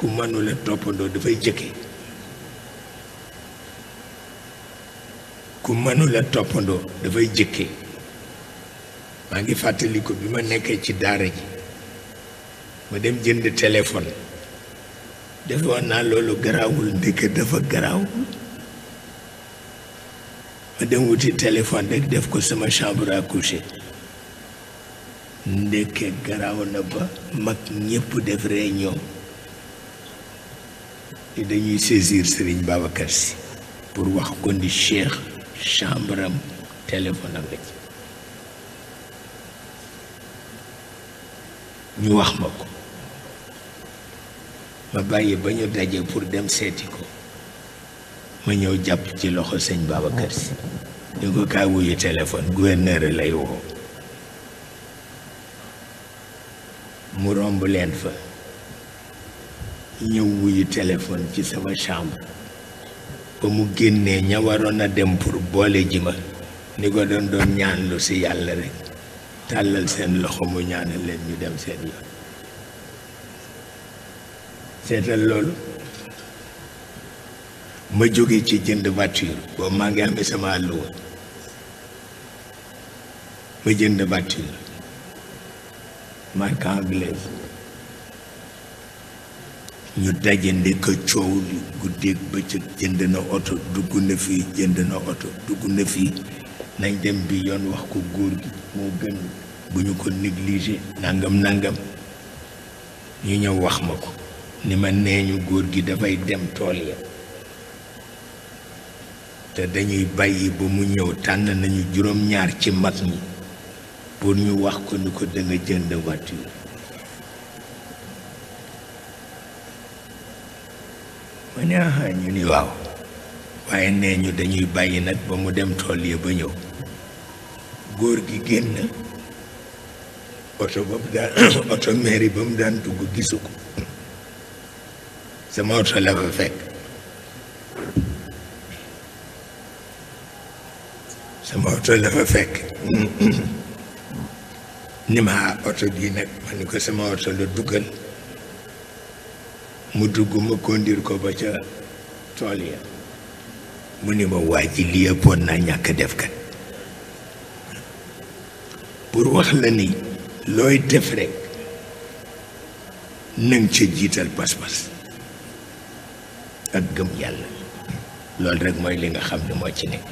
ku mënula toppandoo dafay jëkke ku mënula toppandoo dafay jëkke maa ngi fàttaliku bi ma nekkee ci daara ji ma dem jënd téléphone defoon naa loolu garaawul ndeke dafa garaaw ma dem wuti téléphone rek def ko sama chambre à coucher ndeke garaaw na ba mag ñépp def réunion ni dañuy saisir Serigne Babacar si pour wax ko ni Cheikh chambre am téléphone am ci ñu wax ma ko ma bàyyi ba ñu daje pour dem seeti ko ma ñëw jàpp ci loxo sëñ Babacar si ñu ko kaa wuyu téléphone gouverneur lay woo mu romb leen fa ñëw wuyu téléphone ci sama chambre ba mu génnee ña waroon a dem pour boole ji ma ni ko doon ñaan lu si yàlla rek tàllal seen loxo mu ñaanal leen ñu dem seen yoon seetal loolu ma jóge ci jënd voiture boobu maa ngi amee sama àlluwa ma jënd voiture marque anglaise ñu daje ndekk coow li guddeeg bëccëg jënd na oto dugg na fii jënd na oto dugg na fii nañ dem bi yoon wax ko góor gi moo gën bu ñu ko négligé nangam nangam ñu ñëw wax ma ko ni ma nee ñu góor gi dafay dem tool ya te dañuy bàyyi ba mu ñëw tànn nañu juróom-ñaar ci mag ñi pour ñu wax ko ni ko da nga jënd voiture ma ne aha ñu ni waaw waaye nee ñu dañuy bàyyi nag ba mu dem tool ya ba ñëw góor gi génn oto ba mu daan oto mairie ba mu daan dugg gisu ko sama oto la fa fekk sama oto la fa fekk ni ma oto bii nag ma ni ko sama oto la duggal mu dugg ma kondir ko ba ca tool ya mu ni ma waa ji li yëppoon naa ñàkk def kat pour wax la ni looy def rek nang ca jiital pas-pas ak gëm yàlla loolu rek mooy li nga xam ne moo ci nekk